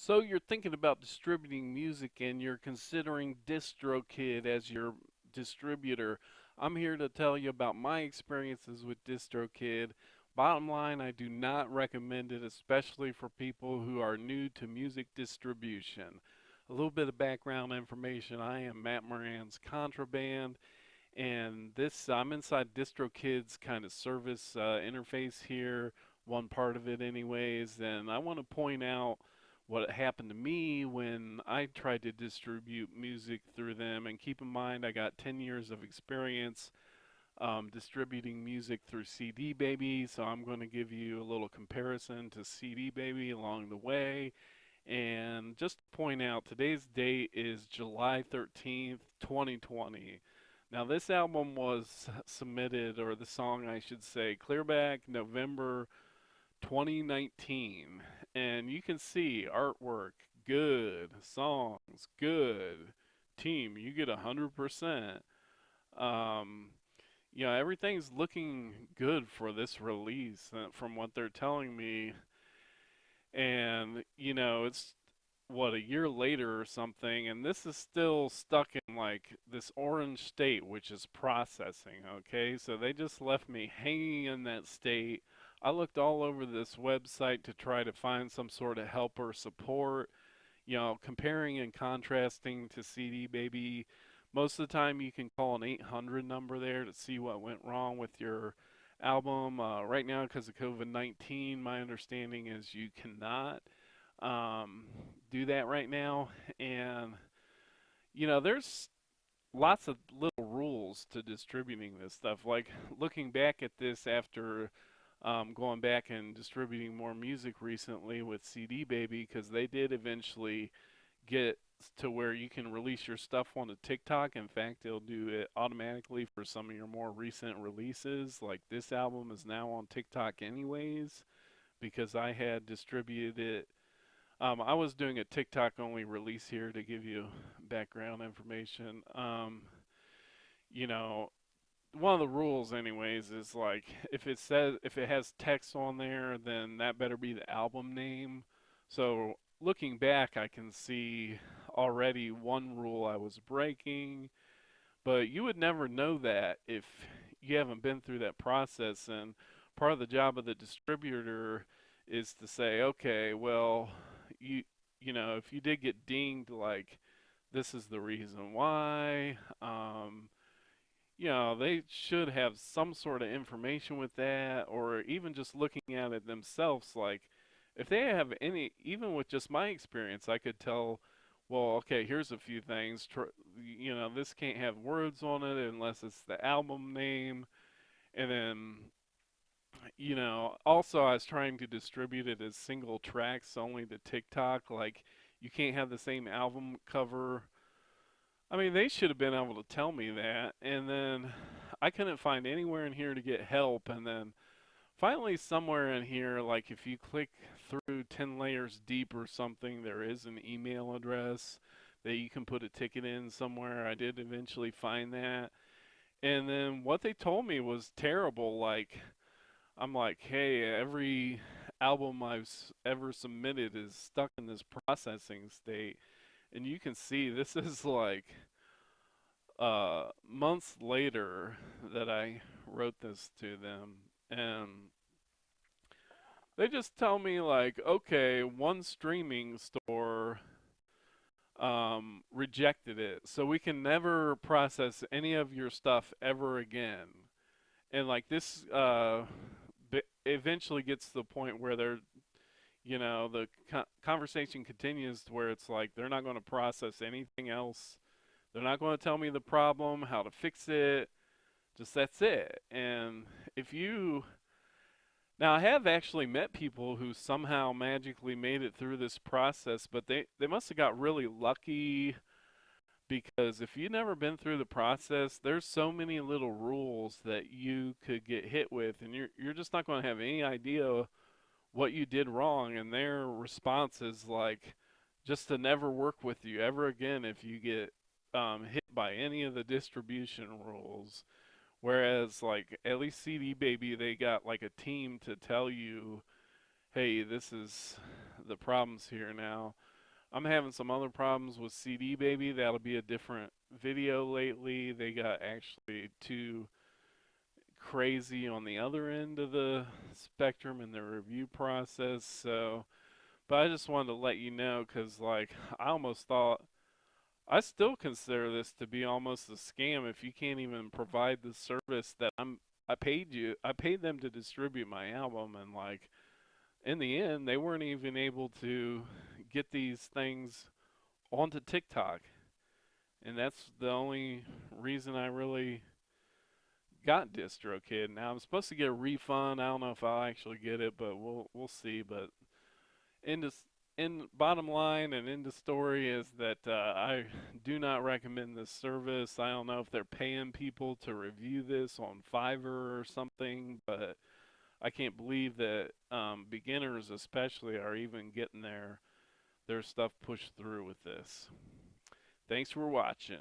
So you're thinking about distributing music and you're considering DistroKid as your distributor. I'm here to tell you about my experiences with DistroKid. Bottom line, I do not recommend it, especially for people who are new to music distribution. A little bit of background information. I am Matt Moran's Contraband, and this I'm inside DistroKid's kind of service interface here, one part of it anyways, and I want to point out what happened to me when I tried to distribute music through them. And keep in mind, I got 10 years of experience distributing music through CD Baby, so I'm going to give you a little comparison to CD Baby along the way. And just to point out, today's date is July 13th, 2020. Now, this album was submitted, or the song I should say, clearback November 2019. And you can see artwork, good, songs, good, team, you get 100%. Um, everything's looking good for this release from what they're telling me. And, it's what, a year later or something, and this is still stuck in like this orange state, which is processing, okay? So they just left me hanging in that state. I looked all over this website to try to find some sort of help or support, comparing and contrasting to CD Baby. Most of the time, you can call an 800 number there to see what went wrong with your album. Right now, because of COVID-19, my understanding is you cannot um, do that right now. And, there's lots of little rules to distributing this stuff. Like looking back at this after going back and distributing more music recently with CD Baby, because they did eventually get to where you can release your stuff onto TikTok. In fact, it'll do it automatically for some of your more recent releases. Like this album is now on TikTok anyways because I had distributed it. I was doing a TikTok only release here to give you background information. You know, One of the rules anyways is like if it has text on there, then that better be the album name. So looking back, I can see already one rule I was breaking, but you would never know that if you haven't been through that process. And part of the job of the distributor is to say, okay, well, you if you did get dinged, like this is the reason why. They should have some sort of information with that, or even just looking at it themselves. Like, if they have any, even with just my experience, I could tell, well, okay, here's a few things. This can't have words on it unless it's the album name. And then, also I was trying to distribute it as single tracks only to TikTok. Like, you can't have the same album cover. I mean, they should have been able to tell me that. And then I couldn't find anywhere in here to get help. And then finally, somewhere in here, like if you click through 10 layers deep or something, there is an email address that you can put a ticket in somewhere. I did eventually find that. And then what they told me was terrible. Like, I'm like, hey, every album ever submitted is stuck in this processing state. And you can see this is like months later that I wrote this to them, and they just tell me like, okay, one streaming store rejected it, so we can never process any of your stuff ever again. And like this, eventually gets to the point where the conversation continues to where it's like they're not going to process anything else. They're not going to tell me the problem, how to fix it. Just that's it. And if you now, I have actually met people who somehow magically made it through this process, but they must have got really lucky because if you've never been through the process, there's so many little rules that you could get hit with, and you're just not going to have any idea what you did wrong. And their response is like, just to never work with you ever again if you get hit by any of the distribution rules. Whereas, like, at least CD Baby, they got like a team to tell you, hey, the problems here now. I'm having some other problems with CD Baby. That'll be a different video lately. They got actually too crazy on the other end of the spectrum in the review process. So, but I just wanted to let you know because, like, I almost thought I still consider this to be almost a scam if you can't even provide the service that I paid them to distribute my album, and like in the end they weren't even able to get these things onto TikTok. And that's the only reason I really got DistroKid. Now I'm supposed to get a refund. I don't know if I'll actually get it, but we'll see. But in this, in bottom line and in the story is that I do not recommend this service. I don't know if they're paying people to review this on Fiverr or something, but I can't believe that beginners especially are even getting their stuff pushed through with this. Thanks for watching.